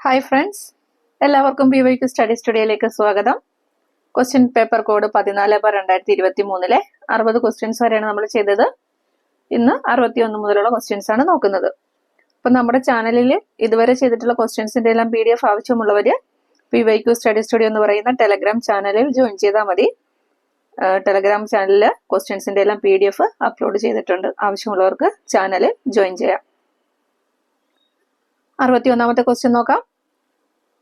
Hi friends, എല്ലാവർക്കും PYQ study സ്റ്റുഡിയോയിലേക്ക് സ്വാഗതം. Question paper code 14/2023 60 questions വരെയാണ് നമ്മൾ ചെയ്തത്. ഇന്ന് 61 മുതലുള്ള ക്വസ്റ്റ്യൻസ് ആണ് നോക്കുന്നത്. അപ്പം നമ്മുടെ ചാനലിൽ ഇതുവരെ ചെയ്തിട്ടുള്ള ക്വസ്റ്റ്യൻസിന്റെ എല്ലാം PDF ആവശ്യമുള്ളവര് PYQ സ്റ്റഡി സ്റ്റുഡിയോ എന്ന് പറയുന്ന ടെലഗ്രാം ചാനലിൽ ജോയിൻ ചെയ്താൽ മതി. ടെലഗ്രാം ചാനലിൽ ക്വസ്റ്റ്യൻസിന്റെ എല്ലാം PDF അപ്ലോഡ് ചെയ്തിട്ടുണ്ട്. ആവശ്യമുള്ളവർക്ക് ചാനലിൽ ജോയിൻ ചെയ്യാം. 61ാമത്തെ ക്വസ്റ്റ്യൻ നോക്കാം.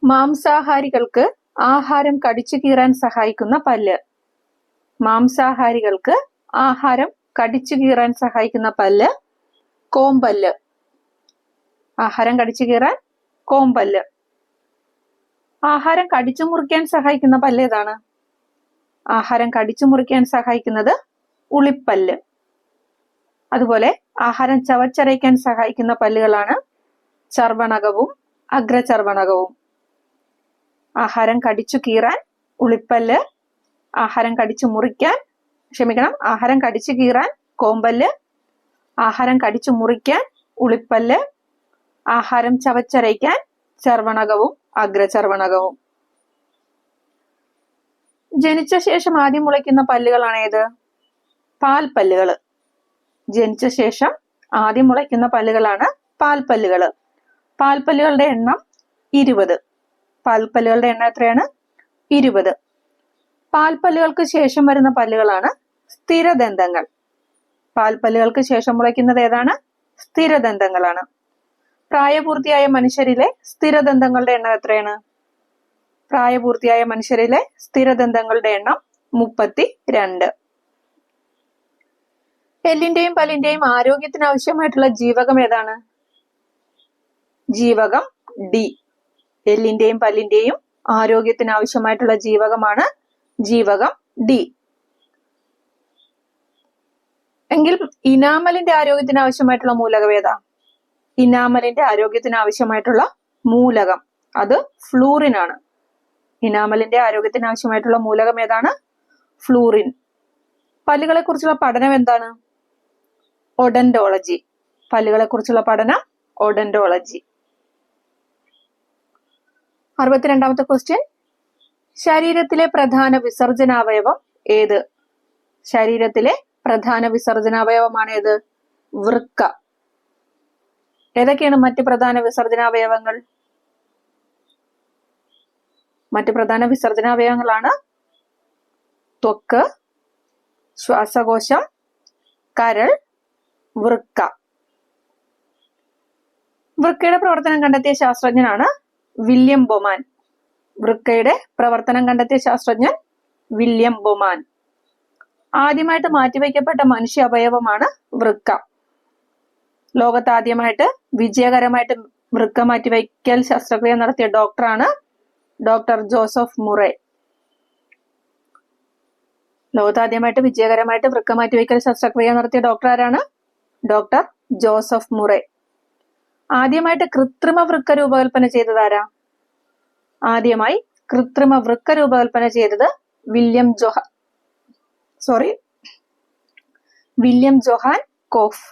മാംസാഹാരികൾക്ക് ആഹാരം കടിച്ചു കീറാൻ സഹായിക്കുന്ന പല്ല്. മാംസാഹാരികൾക്ക് ആഹാരം കടിച്ചു കീറാൻ സഹായിക്കുന്ന പല്ല് കോമ്പല്ല്. ആഹാരം കടിച്ചു കീറാൻ കോമ്പല്ല്. ആഹാരം കടിച്ചു മുറിക്കാൻ സഹായിക്കുന്ന പല്ല് ഏതാണ്? ആഹാരം കടിച്ചു മുറിക്കാൻ സഹായിക്കുന്നത് ഉളിപ്പല്ല്. അതുപോലെ ആഹാരം ചവച്ചരയ്ക്കാൻ സഹായിക്കുന്ന പല്ലുകളാണ് ചർവണകവും അഗ്രചർവണകവും. ആഹാരം കടിച്ചു കീറാൻ ഉളിപ്പല്ല്, ആഹാരം കടിച്ചു കീറാൻ കോമ്പല്ല്, ആഹാരം കടിച്ചു മുറിക്കാൻ ഉളിപ്പല്ല്, ആഹാരം ചവച്ചരയ്ക്കാൻ ചർവണകവും അഗ്രചർവണകവും. ജനിച്ച ശേഷം ആദ്യം മുളയ്ക്കുന്ന പല്ലുകളാണ് ഏത്? പാൽപ്പല്ലുകള്. ജനിച്ച ശേഷം ആദ്യം മുളയ്ക്കുന്ന പല്ലുകളാണ് പാൽപ്പല്ലുകള്. പാൽപ്പല്ലുകളുടെ എണ്ണം 20. പാൽപ്പല്ലുകളുടെ എണ്ണം എത്രയാണ്? 20. പാൽപ്പല്ലുകൾക്ക് ശേഷം വരുന്ന പല്ലുകളാണ് സ്ഥിരദന്തങ്ങൾ. പാൽപ്പല്ലുകൾക്ക് ശേഷം മുളയ്ക്കുന്നത് ഏതാണ്? സ്ഥിരദന്തങ്ങളാണ്. പ്രായപൂർത്തിയായ മനുഷ്യരിലെ സ്ഥിരദന്തങ്ങളുടെ എണ്ണം എത്രയാണ്? പ്രായപൂർത്തിയായ മനുഷ്യരിലെ സ്ഥിരദന്തങ്ങളുടെ എണ്ണം 32. എല്ലിന്റെയും പല്ലിന്റെയും ആരോഗ്യത്തിന് ആവശ്യമായിട്ടുള്ള ജീവകം ഏതാണ്? ജീവകം D. എല്ലിന്റെയും പല്ലിന്റെയും ആരോഗ്യത്തിന് ആവശ്യമായിട്ടുള്ള ജീവകമാണ് ജീവകം D. എങ്കിൽ ഇനാമലിന്റെ ആരോഗ്യത്തിന് ആവശ്യമായിട്ടുള്ള മൂലകം ഏതാ? ഇനാമലിന്റെ ആരോഗ്യത്തിന് ആവശ്യമായിട്ടുള്ള മൂലകം അത് ഫ്ലൂറിൻ ആണ്. ഇനാമലിന്റെ ആരോഗ്യത്തിന് ആവശ്യമായിട്ടുള്ള മൂലകം ഏതാണ്? ഫ്ലൂറിൻ. പല്ലുകളെ കുറിച്ചുള്ള പഠനം എന്താണ്? ഒഡന്റോളജി. പല്ലുകളെ കുറിച്ചുള്ള പഠനം ഒഡന്റോളജി. 62ാമത്തെ ക്വസ്റ്റ്യൻ. ശരീരത്തിലെ പ്രധാന വിസർജനാവയവം ഏത്? ശരീരത്തിലെ പ്രധാന വിസർജനാവയവമാണ് ഏത്? വൃക്ക. ഏതൊക്കെയാണ് മറ്റ് പ്രധാന വിസർജനാവയവങ്ങൾ? മറ്റ് പ്രധാന വിസർജനാവയവങ്ങളാണ് ത്വക്ക്, ശ്വാസകോശം, കരൾ, വൃക്ക. വൃക്കയുടെ പ്രവർത്തനം കണ്ടെത്തിയ ശാസ്ത്രജ്ഞനാണ് വില്യം ബൊമാൻ. വൃക്കയുടെ പ്രവർത്തനം കണ്ടെത്തിയ ശാസ്ത്രജ്ഞൻ വില്യം ബൊമാൻ. ആദ്യമായിട്ട് മാറ്റിവെക്കപ്പെട്ട മനുഷ്യ അവയവമാണ് വൃക്ക. ലോകത്ത് ആദ്യമായിട്ട് വിജയകരമായിട്ട് വൃക്ക മാറ്റിവയ്ക്കൽ ശസ്ത്രക്രിയ നടത്തിയ ഡോക്ടറാണ് ഡോക്ടർ ജോസഫ് മുറെ. ലോകത്ത് ആദ്യമായിട്ട് വിജയകരമായിട്ട് വൃക്ക മാറ്റിവയ്ക്കൽ ശസ്ത്രക്രിയ നടത്തിയ ഡോക്ടർ ആരാണ്? Doctor Joseph Murray. ആദ്യമായിട്ട് കൃത്രിമ വൃക്ക രൂപകൽപ്പന ചെയ്തത് ആരാ? ആദ്യമായി കൃത്രിമ വൃക്ക രൂപകൽപ്പന ചെയ്തത് വില്യം ജോഹാൻ കോഫ്.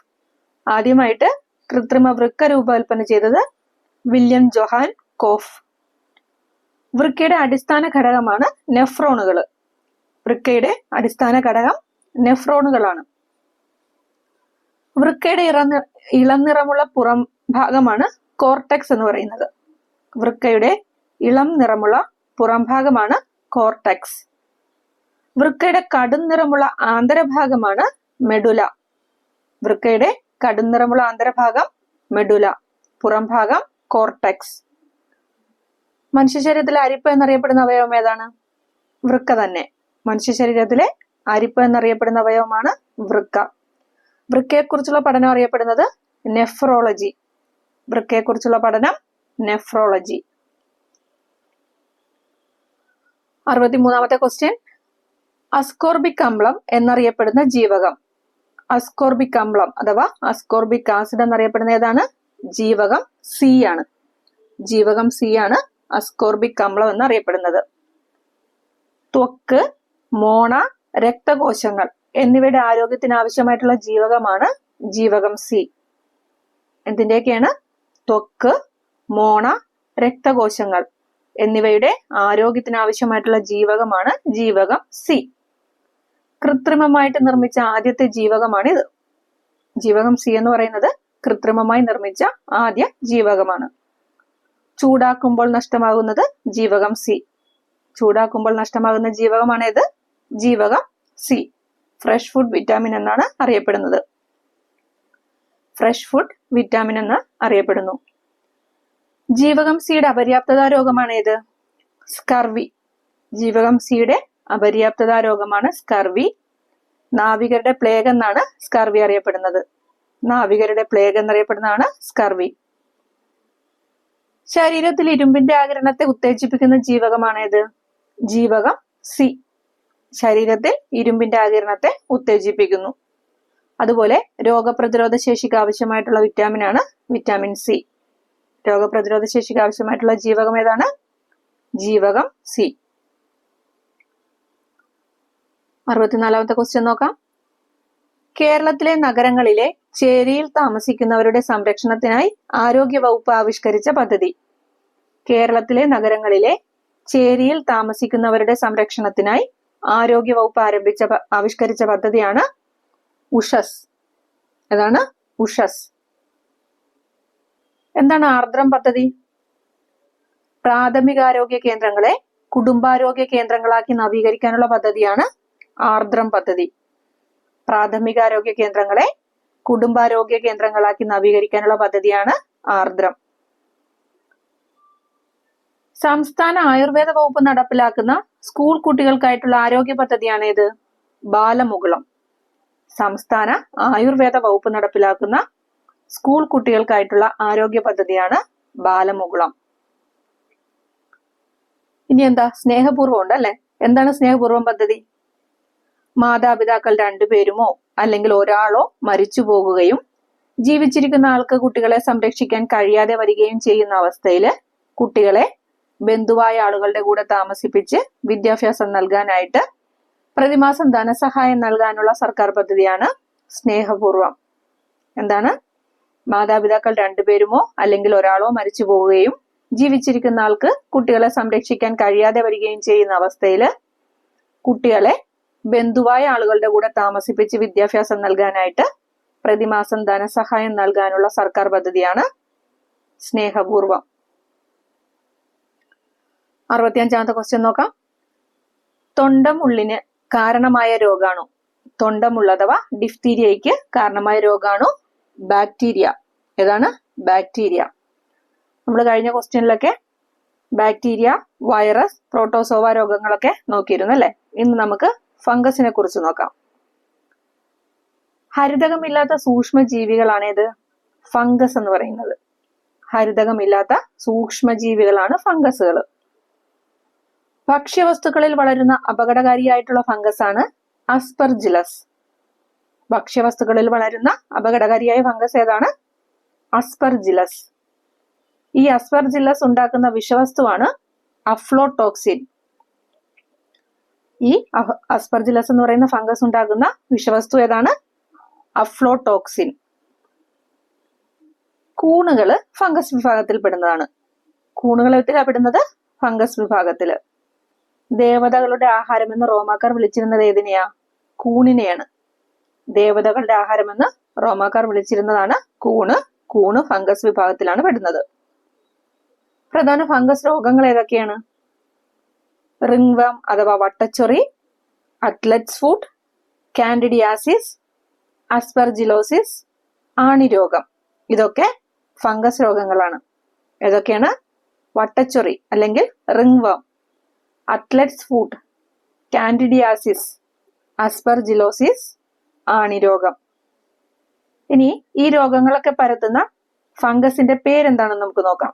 ആദ്യമായിട്ട് കൃത്രിമ വൃക്ക രൂപകൽപ്പന ചെയ്തത് വില്യം ജോഹാൻ കോഫ്. വൃക്കയുടെ അടിസ്ഥാന ഘടകമാണ് നെഫ്രോണുകൾ. വൃക്കയുടെ അടിസ്ഥാന ഘടകം നെഫ്രോണുകളാണ്. വൃക്കയുടെ ഇളംനിറമുള്ള പുറം ഭാഗമാണ് കോർട്ടെക്സ് എന്ന് പറയുന്നത്. വൃക്കയുടെ ഇളം നിറമുള്ള പുറംഭാഗമാണ് കോർട്ടെക്സ്. വൃക്കയുടെ കടും നിറമുള്ള ആന്തരഭാഗമാണ് മെഡുല. വൃക്കയുടെ കടും നിറമുള്ള ആന്തരഭാഗം മെഡുല, പുറംഭാഗം കോർട്ടെക്സ്. മനുഷ്യ ശരീരത്തിലെ അരിപ്പ് എന്നറിയപ്പെടുന്ന അവയവം ഏതാണ്? വൃക്ക തന്നെ. മനുഷ്യ ശരീരത്തിലെ അരിപ്പ് എന്നറിയപ്പെടുന്ന അവയവമാണ് വൃക്ക. വൃക്കയെക്കുറിച്ചുള്ള പഠനം അറിയപ്പെടുന്നത് നെഫ്രോളജി. വൃക്കയെക്കുറിച്ചുള്ള പഠനം നെഫ്രോളജി. 63ാമത്തെ ക്വസ്റ്റ്യൻ. അസ്കോർബിക് അമ്ലം എന്നറിയപ്പെടുന്ന ജീവകം. അസ്കോർബിക് അമ്ലം അഥവാ അസ്കോർബിക് ആസിഡ് എന്നറിയപ്പെടുന്ന ഏതാണ്? ജീവകം C ആണ്. ജീവകം C ആണ് അസ്കോർബിക് അമ്ലം എന്നറിയപ്പെടുന്നത്. ത്വക്ക്, മോണ, രക്തകോശങ്ങൾ എന്നിവയുടെ ആരോഗ്യത്തിന് ആവശ്യമായിട്ടുള്ള ജീവകമാണ് ജീവകം C. എന്തിന്റെയൊക്കെയാണ്? ത്വക്ക്, മോണ, രക്തകോശങ്ങൾ എന്നിവയുടെ ആരോഗ്യത്തിന് ആവശ്യമായിട്ടുള്ള ജീവകമാണ് ജീവകം സി. കൃത്രിമമായിട്ട് നിർമ്മിച്ച ആദ്യത്തെ ജീവകമാണിത്. ജീവകം സി എന്ന് പറയുന്നത് കൃത്രിമമായി നിർമ്മിച്ച ആദ്യ ജീവകമാണ്. ചൂടാക്കുമ്പോൾ നഷ്ടമാകുന്നത് ജീവകം സി. ചൂടാക്കുമ്പോൾ നഷ്ടമാകുന്ന ജീവകമാണ് ഇത്, ജീവകം സി. ഫ്രഷ് ഫുഡ് വിറ്റാമിൻ എന്നാണ് അറിയപ്പെടുന്നത്. ഫ്രഷ് ഫുഡ് വിറ്റാമിൻ എന്ന് അറിയപ്പെടുന്നു. ജീവകം സിയുടെ അപര്യാപ്തതാ രോഗമാണ് ഏത്? സ്കർവി. ജീവകം സിയുടെ അപര്യാപ്തതാ രോഗമാണ് സ്കർവി. നാവികരുടെ പ്ലേഗ് എന്നാണ് സ്കർവി അറിയപ്പെടുന്നത്. നാവികരുടെ പ്ലേഗ് എന്നറിയപ്പെടുന്നതാണ് സ്കർവി. ശരീരത്തിൽ ഇരുമ്പിന്റെ ആഗിരണത്തെ ഉത്തേജിപ്പിക്കുന്ന ജീവകമാണ് ഏത്? ജീവകം സി. ശരീരത്തിൽ ഇരുമ്പിന്റെ ആഗിരണത്തെ ഉത്തേജിപ്പിക്കുന്നു. അതുപോലെ രോഗപ്രതിരോധ ശേഷിക്ക് ആവശ്യമായിട്ടുള്ള വിറ്റാമിനാണ് വിറ്റാമിൻ സി. രോഗപ്രതിരോധ ശേഷിക്ക് ആവശ്യമായിട്ടുള്ള ജീവകം ഏതാണ്? ജീവകം സി. 64ാമത്തെ ക്വസ്റ്റ്യൻ നോക്കാം. കേരളത്തിലെ നഗരങ്ങളിലെ ചേരിയിൽ താമസിക്കുന്നവരുടെ സംരക്ഷണത്തിനായി ആരോഗ്യ വകുപ്പ് ആവിഷ്കരിച്ച പദ്ധതി. കേരളത്തിലെ നഗരങ്ങളിലെ ചേരിയിൽ താമസിക്കുന്നവരുടെ സംരക്ഷണത്തിനായി ആരോഗ്യ വകുപ്പ് ആവിഷ്കരിച്ച പദ്ധതിയാണ് ഉഷസ്. ഏതാണ്? ഉഷസ്. എന്താണ് ആർദ്രം പദ്ധതി? പ്രാഥമികാരോഗ്യ കേന്ദ്രങ്ങളെ കുടുംബാരോഗ്യ കേന്ദ്രങ്ങളാക്കി നവീകരിക്കാനുള്ള പദ്ധതിയാണ് ആർദ്രം പദ്ധതി. പ്രാഥമികാരോഗ്യ കേന്ദ്രങ്ങളെ കുടുംബാരോഗ്യ കേന്ദ്രങ്ങളാക്കി നവീകരിക്കാനുള്ള പദ്ധതിയാണ് ആർദ്രം. സംസ്ഥാന ആയുർവേദ വകുപ്പ് നടപ്പിലാക്കുന്ന സ്കൂൾ കുട്ടികൾക്കായിട്ടുള്ള ആരോഗ്യ പദ്ധതിയാണ് ഏത്? ബാലമുകുളം. സംസ്ഥാന ആയുർവേദ വകുപ്പ് നടപ്പിലാക്കുന്ന സ്കൂൾ കുട്ടികൾക്കായിട്ടുള്ള ആരോഗ്യ പദ്ധതിയാണ് ബാലമുകുളം. ഇനി എന്താ? സ്നേഹപൂർവ്വം ഉണ്ട് അല്ലെ? എന്താണ് സ്നേഹപൂർവ്വം പദ്ധതി? മാതാപിതാക്കൾ രണ്ടുപേരുമോ അല്ലെങ്കിൽ ഒരാളോ മരിച്ചു പോകുകയും ജീവിച്ചിരിക്കുന്ന ആൾക്ക് കുട്ടികളെ സംരക്ഷിക്കാൻ കഴിയാതെ വരികയും ചെയ്യുന്ന അവസ്ഥയിൽ കുട്ടികളെ ബന്ധുവായ ആളുകളുടെ കൂടെ താമസിപ്പിച്ച് വിദ്യാഭ്യാസം നൽകാനായിട്ട് പ്രതിമാസം ധനസഹായം നൽകാനുള്ള സർക്കാർ പദ്ധതിയാണ് സ്നേഹപൂർവ്വം. എന്താണ്? മാതാപിതാക്കൾ രണ്ടുപേരുമോ അല്ലെങ്കിൽ ഒരാളോ മരിച്ചു പോവുകയും ജീവിച്ചിരിക്കുന്ന ആൾക്ക് കുട്ടികളെ സംരക്ഷിക്കാൻ കഴിയാതെ വരികയും ചെയ്യുന്ന അവസ്ഥയിൽ കുട്ടികളെ ബന്ധുവായ ആളുകളുടെ കൂടെ താമസിപ്പിച്ച് വിദ്യാഭ്യാസം നൽകാനായിട്ട് പ്രതിമാസം ധനസഹായം നൽകാനുള്ള സർക്കാർ പദ്ധതിയാണ് സ്നേഹപൂർവ്വം. 65ാമത്തെ ക്വസ്റ്റ്യൻ നോക്കാം. തൊണ്ടമുള്ളിന് കാരണമായ രോഗാണു. തൊണ്ടമുള്ള അഥവാ ഡിഫ്തീരിയയ്ക്ക് കാരണമായ രോഗാണു ബാക്ടീരിയ. ഏതാണ്? ബാക്ടീരിയ. നമ്മൾ കഴിഞ്ഞ ക്വസ്റ്റ്യനിലൊക്കെ ബാക്ടീരിയ, വൈറസ്, പ്രോട്ടോസോവ രോഗങ്ങളൊക്കെ നോക്കിയിരുന്നു അല്ലെ? ഇന്ന് നമുക്ക് ഫംഗസിനെ കുറിച്ച് നോക്കാം. ഹരിതകമില്ലാത്ത സൂക്ഷ്മജീവികളാണ് ഏത്? ഫംഗസ് എന്ന് പറയുന്നത്. ഹരിതകമില്ലാത്ത സൂക്ഷ്മജീവികളാണ് ഫംഗസുകൾ. ഭക്ഷ്യവസ്തുക്കളിൽ വളരുന്ന അപകടകാരിയായിട്ടുള്ള ഫംഗസ് ആണ് അസ്പെർജില്ലസ്. ഭക്ഷ്യവസ്തുക്കളിൽ വളരുന്ന അപകടകാരിയായ ഫംഗസ് ഏതാണ്? അസ്പെർജില്ലസ്. ഈ അസ്പെർജില്ലസ് ഉണ്ടാക്കുന്ന വിഷവസ്തുവാണ് അഫ്ലോടോക്സിൻ. ഈ അസ്പെർജില്ലസ് എന്ന് പറയുന്ന ഫംഗസ് ഉണ്ടാക്കുന്ന വിഷവസ്തു ഏതാണ്? അഫ്ലോടോക്സിൻ. കൂണുകള് ഫംഗസ് വിഭാഗത്തിൽ പെടുന്നതാണ്. കൂണുകൾ പെടുന്നത് ഫംഗസ് വിഭാഗത്തില്. ദേവതകളുടെ ആഹാരം എന്ന് റോമാക്കാർ വിളിച്ചിരുന്നത് ഏതിനെയാ? കൂണിനെയാണ്. ദേവതകളുടെ ആഹാരം എന്ന് റോമാക്കാർ വിളിച്ചിരുന്നതാണ് കൂണ്. കൂണ് ഫംഗസ് വിഭാഗത്തിലാണ് പെടുന്നത്. പ്രധാന ഫംഗസ് രോഗങ്ങൾ ഏതൊക്കെയാണ്? റിംഗ്വർം അഥവാ വട്ടച്ചൊറി, അത്ലറ്റ്സ് ഫുട്ട്, കാൻഡിഡിയാസിസ്, അസ്പെർജിലോസിസ്, ആണിരോഗം. ഇതൊക്കെ ഫംഗസ് രോഗങ്ങളാണ്. ഏതൊക്കെയാണ്? വട്ടച്ചൊറി അല്ലെങ്കിൽ റിംഗ്വർം, അത്ലറ്റ്സ് ഫുട്ട്, കാൻഡിഡിയാസിസ്, അസ്പെർജിലോസിസ്, ആണിരോഗം. ഇനി ഈ രോഗങ്ങളൊക്കെ പരത്തുന്ന ഫംഗസിന്റെ പേരെന്താണെന്ന് നമുക്ക് നോക്കാം.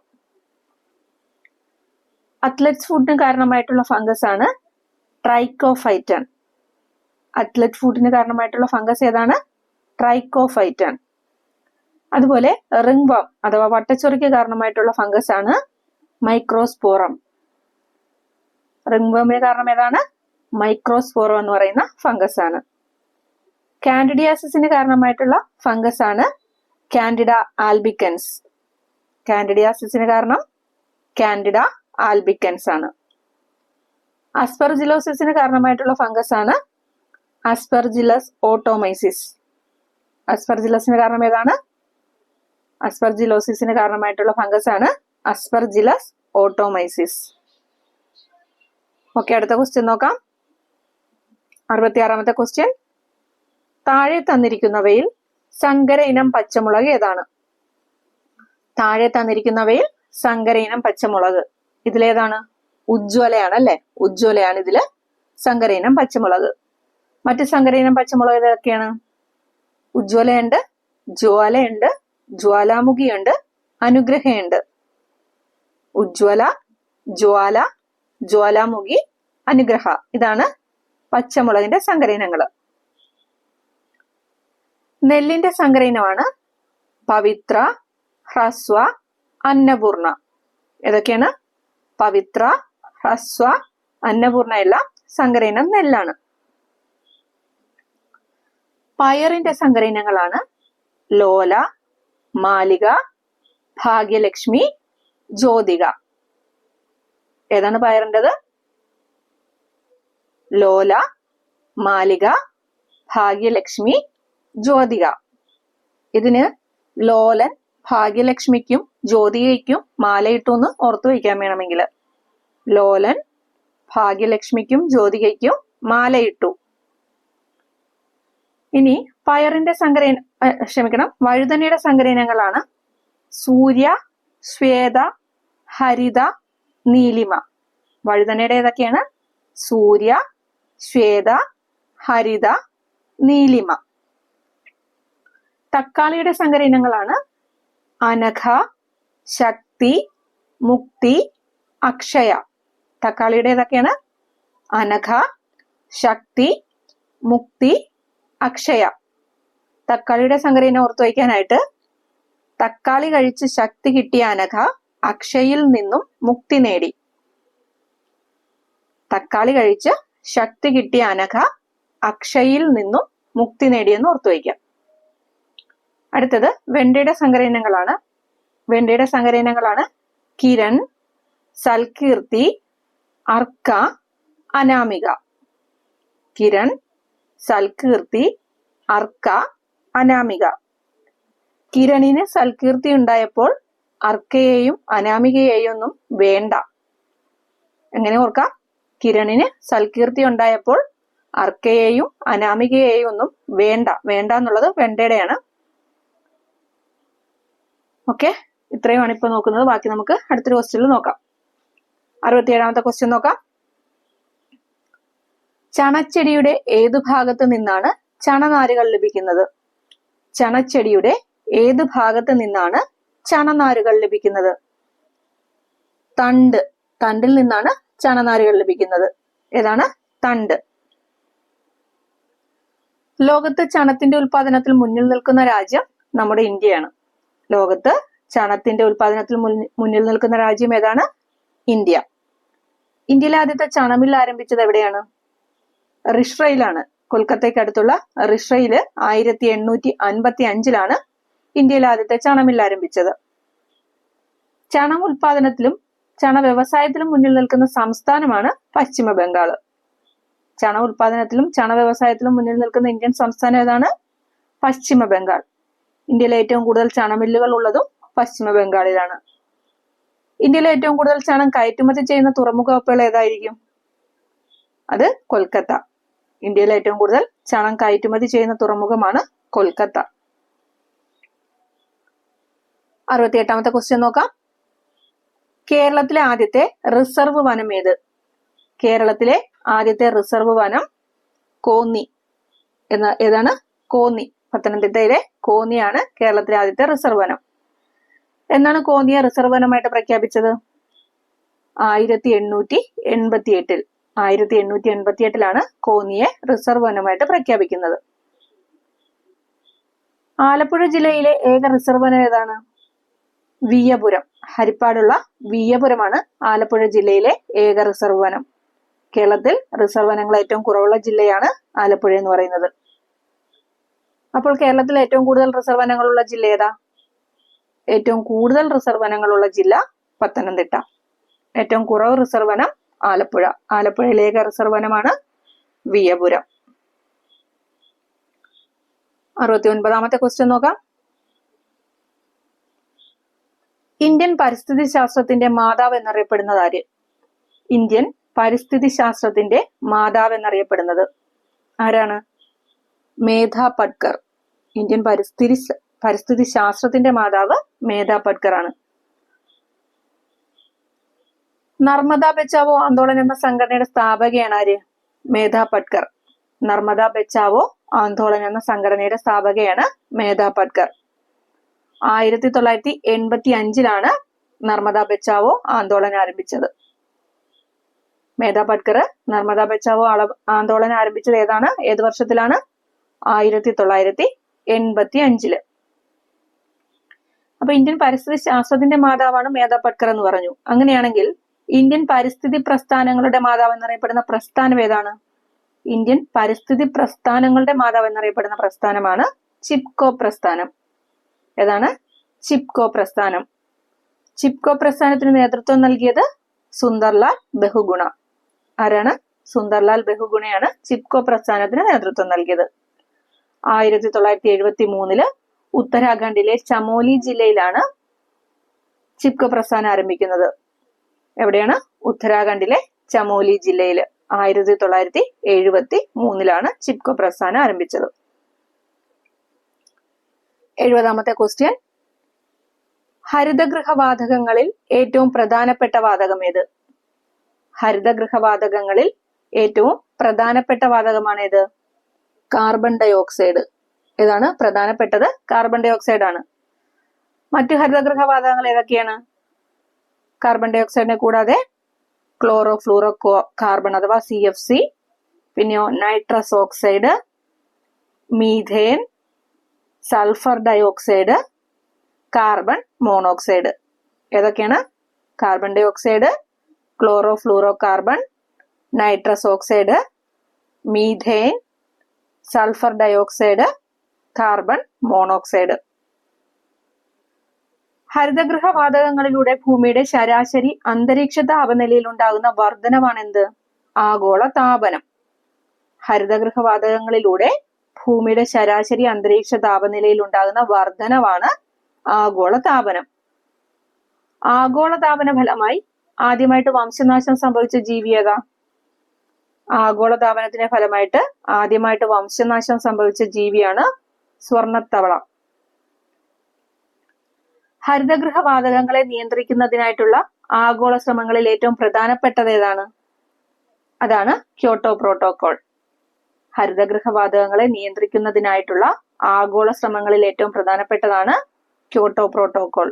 അത്ലറ്റ്സ് ഫുഡിന് കാരണമായിട്ടുള്ള ഫംഗസ് ആണ് ട്രൈക്കോഫൈറ്റൻ. അത്ലറ്റ് ഫുഡിന് കാരണമായിട്ടുള്ള ഫംഗസ് ഏതാണ്? ട്രൈക്കോഫൈറ്റൻ. അതുപോലെ റിംഗ്വർം അഥവാ വട്ടച്ചൊറിക്ക് കാരണമായിട്ടുള്ള ഫംഗസ് ആണ് മൈക്രോസ്പോറം. റിംഗ്വർമിന് കാരണം ഏതാണ്? മൈക്രോസ്പോറം എന്ന് പറയുന്ന ഫംഗസ് ആണ്. കാൻഡിഡിയാസിസിന് കാരണമായിട്ടുള്ള ഫംഗസ് ആണ് കാൻഡിഡ ആൽബിക്കൻസ്. കാൻഡിഡിയാസിസിന് കാരണം കാൻഡിഡ ആൽബിക്കൻസ് ആണ്. അസ്പെർജിലോസിസിന് കാരണമായിട്ടുള്ള ഫംഗസ് ആണ് അസ്പെർജിലസ് ഓട്ടോമൈസിസ്. അസ്പെർജിലസിന് കാരണം ഏതാണ്? അസ്പെർജിലോസിസിന് കാരണമായിട്ടുള്ള ഫംഗസ് ആണ് അസ്പെർജിലസ് ഓട്ടോമൈസിസ്. ഓക്കെ, അടുത്ത ക്വസ്റ്റ്യൻ നോക്കാം. 66ാമത്തെ ക്വസ്റ്റ്യൻ. താഴെ തന്നിരിക്കുന്നവയിൽ സങ്കര ഇനം പച്ചമുളക് ഏതാണ്? താഴെ തന്നിരിക്കുന്നവയിൽ സങ്കര ഇനം പച്ചമുളക് ഇതിലേതാണ്? ഉജ്ജ്വലയാണ് അല്ലെ? ഉജ്ജ്വലയാണ് ഇതില് സങ്കര ഇനം പച്ചമുളക്. മറ്റ് സങ്കര ഇനം പച്ചമുളക് ഏതൊക്കെയാണ്? ഉജ്ജ്വലയുണ്ട്, ജ്വാലയുണ്ട്, ജ്വാലാമുഖിയുണ്ട്, അനുഗ്രഹയുണ്ട്. ഉജ്ജ്വല, ജ്വാല, ജ്വാലാമുഖി, അനുഗ്രഹ ഇതാണ് പച്ചമുളകിന്റെ സങ്കര ഇനങ്ങൾ. നെല്ലിന്റെ സങ്കര ഇനമാണ് പവിത്ര, ഹ്രസ്വ, അന്നപൂർണ. ഏതൊക്കെയാണ്? പവിത്ര, ഹ്രസ്വ, അന്നപൂർണ എല്ലാം സങ്കര ഇനം നെല്ലാണ്. പയറിന്റെ സങ്കര ഇനങ്ങളാണ് ലോല, മാലിക, ഭാഗ്യലക്ഷ്മി, ജ്യോതിക. ഏതാണ് പയറിൻ്റെത്? ലോല, മാലിക, ഭാഗ്യലക്ഷ്മി, ജ്യോതിക. ഇതിന് ലോലൻ ഭാഗ്യലക്ഷ്മിക്കും ജ്യോതികയ്ക്കും മാലയിട്ടു എന്ന് ഓർത്തു വയ്ക്കാൻ വേണമെങ്കിൽ. ലോലൻ ഭാഗ്യലക്ഷ്മിക്കും ജ്യോതികയ്ക്കും മാലയിട്ടു. ഇനി പയറിന്റെ വഴുതനയുടെ സങ്കര ഇനങ്ങളാണ് സൂര്യ, ശ്വേത, ഹരിത, നീലിമ. വഴുതനയുടെ ഏതൊക്കെയാണ്? സൂര്യ, ശ്വേത, ഹരിത, നീലിമ. തക്കാളിയുടെ സങ്കര ഇനങ്ങളാണ് അനഘ, ശക്തി, മുക്തി, അക്ഷയ. തക്കാളിയുടെ ഏതൊക്കെയാണ്? അനഘ, ശക്തി, മുക്തി, അക്ഷയ. തക്കാളിയുടെ സങ്കര ഇനം ഓർത്തു വയ്ക്കാനായിട്ട് തക്കാളി കഴിച്ച് ശക്തി കിട്ടിയ അനഘ അക്ഷയിൽ നിന്നും മുക്തി നേടി. തക്കാളി കഴിച്ച് ശക്തി കിട്ടിയ അനഘ അക്ഷയിൽ നിന്നും മുക്തി നേടിയെന്ന് ഓർത്തു വയ്ക്കാം. അടുത്തത് വെണ്ടയുടെ സങ്കര ഇനങ്ങളാണ്. വെണ്ടയുടെ സങ്കര ഇനങ്ങളാണ് കിരൺ, സൽകീർത്തി, അർക്ക, അനാമിക. കിരൺ, സൽകീർത്തി, അർക്ക, അനാമിക. കിരണിന് സൽകീർത്തി ഉണ്ടായപ്പോൾ അർക്കയെയും അനാമികയെയും ഒന്നും വേണ്ട. എങ്ങനെ ഓർക്കാം? കിരണിന് സൽകീർത്തി ഉണ്ടായപ്പോൾ അർക്കയെയും അനാമികയെയും ഒന്നും വേണ്ട. വേണ്ട എന്നുള്ളത് വെണ്ടയുടെയാണ്. ഓക്കെ, ഇത്രയുമാണ് ഇപ്പൊ നോക്കുന്നത്. ബാക്കി നമുക്ക് അടുത്തൊരു ക്വസ്റ്റ്യനിൽ നോക്കാം. 67ാമത്തെ ക്വസ്റ്റ്യൻ നോക്കാം. ചണച്ചെടിയുടെ ഏതു ഭാഗത്ത് നിന്നാണ് ചണനാരുകൾ ലഭിക്കുന്നത്? ചണച്ചെടിയുടെ ഏതു ഭാഗത്ത് നിന്നാണ് ചണനാരുകൾ ലഭിക്കുന്നത്? തണ്ട്. തണ്ടിൽ നിന്നാണ് ചണനാരുകൾ ലഭിക്കുന്നത്. ഏതാണ്? തണ്ട്. ലോകത്ത് ചണത്തിന്റെ ഉൽപാദനത്തിൽ മുന്നിൽ നിൽക്കുന്ന രാജ്യം നമ്മുടെ ഇന്ത്യയാണ്. ലോകത്ത് ചണത്തിന്റെ ഉൽപാദനത്തിൽ മുന്നിൽ നിൽക്കുന്ന രാജ്യം ഏതാണ്? ഇന്ത്യ. ഇന്ത്യയിലെ ആദ്യത്തെ ചണമിൽ ആരംഭിച്ചത് എവിടെയാണ്? റിഷ്റയിലാണ്. കൊൽക്കത്തയ്ക്ക് അടുത്തുള്ള റിഷ്റയില് 1855 ഇന്ത്യയിൽ ആദ്യത്തെ ചണമിൽ ആരംഭിച്ചത്. ചണം ഉൽപാദനത്തിലും ചണ വ്യവസായത്തിലും മുന്നിൽ നിൽക്കുന്ന സംസ്ഥാനമാണ് പശ്ചിമ ബംഗാൾ. ചണ ഉൽപാദനത്തിലും ചണ വ്യവസായത്തിലും മുന്നിൽ നിൽക്കുന്ന ഇന്ത്യൻ സംസ്ഥാനം ഏതാണ്? പശ്ചിമ ബംഗാൾ. ഇന്ത്യയിലെ ഏറ്റവും കൂടുതൽ ചണമില്ലുകൾ ഉള്ളതും പശ്ചിമ ബംഗാളിലാണ്. ഇന്ത്യയിലെ ഏറ്റവും കൂടുതൽ ചണം കയറ്റുമതി ചെയ്യുന്ന തുറമുഖ കപ്പലുകൾ ഏതായിരിക്കും? അത് കൊൽക്കത്ത. ഇന്ത്യയിലെ ഏറ്റവും കൂടുതൽ ചണം കയറ്റുമതി ചെയ്യുന്ന തുറമുഖമാണ് കൊൽക്കത്ത. 68ാമത്തെ ക്വസ്റ്റ്യൻ നോക്കാം. കേരളത്തിലെ ആദ്യത്തെ റിസർവ് വനം ഏത്? കേരളത്തിലെ ആദ്യത്തെ റിസർവ് വനം കോന്നി. ഏതാണ്? കോന്നി. പത്തനംതിട്ടയിലെ കോന്നിയാണ് കേരളത്തിലെ ആദ്യത്തെ റിസർവ് വനം. എന്നാണ് കോന്നിയെ റിസർവ് വനമായിട്ട് പ്രഖ്യാപിച്ചത്? 1888. 1888 കോന്നിയെ റിസർവ് വനമായിട്ട് പ്രഖ്യാപിക്കുന്നത്. ആലപ്പുഴ ജില്ലയിലെ ഏക റിസർവ് വനം ഏതാണ്? വിയ്യപുരം. ഹരിപ്പാടുള്ള വിയ്യപുരമാണ് ആലപ്പുഴ ജില്ലയിലെ ഏക റിസർവ് വനം. കേരളത്തിൽ റിസർവ് വനങ്ങൾ ഏറ്റവും കുറവുള്ള ജില്ലയാണ് ആലപ്പുഴ എന്ന് പറയുന്നത്. അപ്പോൾ കേരളത്തിൽ ഏറ്റവും കൂടുതൽ റിസർവ് വനങ്ങളുള്ള ജില്ല ഏതാ? ഏറ്റവും കൂടുതൽ റിസർവ് വനങ്ങളുള്ള ജില്ല പത്തനംതിട്ട. ഏറ്റവും കുറവ് റിസർവ് വനം ആലപ്പുഴ. ആലപ്പുഴയിലെ ഏക റിസർവ് വനമാണ് വിയപുരം. 69ാമത്തെ ക്വസ്റ്റ്യൻ നോക്കാം. ഇന്ത്യൻ പരിസ്ഥിതി ശാസ്ത്രത്തിന്റെ മാതാവ് എന്നറിയപ്പെടുന്നത് ആര്? ഇന്ത്യൻ പരിസ്ഥിതി ശാസ്ത്രത്തിന്റെ മാതാവ് എന്നറിയപ്പെടുന്നത് ആരാണ്? മേധാ പട്കർ. ഇന്ത്യൻ പരിസ്ഥിതി ശാസ്ത്രത്തിന്റെ മാതാവ് മേധാ പട്കർ ആണ്. നർമ്മദ ബച്ചാവോ ആന്തോളൻ എന്ന സംഘടനയുടെ സ്ഥാപകയാണ് ആര്? മേധാ പട്കർ. നർമ്മദ ബച്ചാവോ ആന്തോളൻ എന്ന സംഘടനയുടെ സ്ഥാപകയാണ് മേധാ പട്കർ. 1985 നർമ്മദ ബച്ചാവോ ആന്തോളൻ ആരംഭിച്ചത്. മേധാ പട്കർ നർമ്മദ ബച്ചാവോ ആന്തോളൻ ആരംഭിച്ചത് ഏത് വർഷത്തിലാണ്? 1985. അപ്പൊ ഇന്ത്യൻ പരിസ്ഥിതി ശാസ്ത്രത്തിന്റെ മാതാവാണ് മേധാ പട്കർ എന്ന് പറഞ്ഞു. അങ്ങനെയാണെങ്കിൽ ഇന്ത്യൻ പരിസ്ഥിതി പ്രസ്ഥാനങ്ങളുടെ മാതാവ് എന്നറിയപ്പെടുന്ന പ്രസ്ഥാനം ഏതാണ്? ഇന്ത്യൻ പരിസ്ഥിതി പ്രസ്ഥാനങ്ങളുടെ മാതാവ് എന്നറിയപ്പെടുന്ന പ്രസ്ഥാനമാണ് ചിപ്കോ പ്രസ്ഥാനം. ഏതാണ്? ചിപ്കോ പ്രസ്ഥാനം. ചിപ്കോ പ്രസ്ഥാനത്തിന് നേതൃത്വം നൽകിയത് സുന്ദർലാൽ ബഹുഗുണ. ആരാണ്? സുന്ദർലാൽ ബഹുഗുണയാണ് ചിപ്കോ പ്രസ്ഥാനത്തിന് നേതൃത്വം നൽകിയത്. 1973 ഉത്തരാഖണ്ഡിലെ ചമോലി ജില്ലയിലാണ് ചിപ്കോ പ്രസ്ഥാനം ആരംഭിക്കുന്നത്. എവിടെയാണ്? ഉത്തരാഖണ്ഡിലെ ചമോലി ജില്ലയിൽ 1973 ചിപ്കോ പ്രസ്ഥാനം ആരംഭിച്ചത്. 70ാമത്തെ ക്വസ്റ്റ്യൻ. ഹരിതഗൃഹവാതകങ്ങളിൽ ഏറ്റവും പ്രധാനപ്പെട്ട വാതകം ഏത്? ഹരിതഗൃഹവാതകങ്ങളിൽ ഏറ്റവും പ്രധാനപ്പെട്ട വാതകമാണ് ഏത്? Carbon dioxide. ഏതാണ് പ്രധാനപ്പെട്ടത്? കാർബൺ ഡൈ ഓക്സൈഡ് ആണ്. മറ്റു ഹരിതഗൃഹവാതകങ്ങൾ ഏതൊക്കെയാണ്? കാർബൺ ഡൈ ഓക്സൈഡിനെ കൂടാതെ ക്ലോറോ ഫ്ലൂറോ കാർബൺ അഥവാ CFC, പിന്നെയോ nitrous oxide, methane, sulphur dioxide, carbon monoxide. ഏതൊക്കെയാണ്? Carbon dioxide, chlorofluorocarbon, nitrous oxide, methane, sulphur dioxide, carbon monoxide. ഹരിതഗൃഹവാതകങ്ങളിലൂടെ ഭൂമിയുടെ ശരാശരി അന്തരീക്ഷ താപനിലയിൽ ഉണ്ടാകുന്ന വർധനവാണ് എന്ത്? ആഗോള താപനം. ഹരിതഗൃഹവാതകങ്ങളിലൂടെ ഭൂമിയുടെ ശരാശരി അന്തരീക്ഷ താപനിലയിൽ ഉണ്ടാകുന്ന വർധനവാണ് ആഗോള താപനം. ആഗോള താപന ഫലമായി ആദ്യമായിട്ട് വംശനാശം സംഭവിച്ച ജീവി ഏതാ? ആഗോള താപനത്തിന്റെ ഫലമായിട്ട് ആദ്യമായിട്ട് വംശനാശം സംഭവിച്ച ജീവിയാണ് സ്വർണ്ണത്തവള. ഹരിതഗൃഹവാതകങ്ങളെ നിയന്ത്രിക്കുന്നതിനായിട്ടുള്ള ആഗോള ശ്രമങ്ങളിൽ ഏറ്റവും പ്രധാനപ്പെട്ടത് ഏതാണ്? അതാണ് ക്യോട്ടോ പ്രോട്ടോകോൾ. ഹരിതഗൃഹവാതകങ്ങളെ നിയന്ത്രിക്കുന്നതിനായിട്ടുള്ള ആഗോള ശ്രമങ്ങളിൽ ഏറ്റവും പ്രധാനപ്പെട്ടതാണ് ക്യോട്ടോ പ്രോട്ടോകോൾ.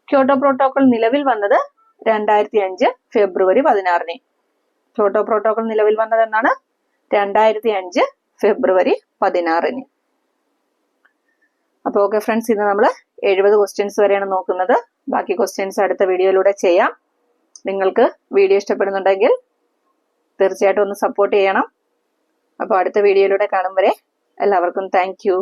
ക്യോട്ടോ പ്രോട്ടോകോൾ നിലവിൽ വന്നത് 2005 ഫെബ്രുവരി 16. ക്യോട്ടോ പ്രോട്ടോകോൾ നിലവിൽ വന്നത് എന്നാണ്? 2005 ഫെബ്രുവരി 16. അപ്പോൾ ഓക്കെ ഫ്രണ്ട്സ്, ഇന്ന് നമ്മൾ 70 ക്വസ്റ്റ്യൻസ് വരെയാണ് നോക്കുന്നത്. ബാക്കി ക്വസ്റ്റ്യൻസ് അടുത്ത വീഡിയോയിലൂടെ ചെയ്യാം. നിങ്ങൾക്ക് വീഡിയോ ഇഷ്ടപ്പെടുന്നുണ്ടെങ്കിൽ തീർച്ചയായിട്ടും ഒന്ന് സപ്പോർട്ട് ചെയ്യണം. അപ്പോൾ അടുത്ത വീഡിയോയിലൂടെ കാണും വരെ എല്ലാവർക്കും താങ്ക് യു.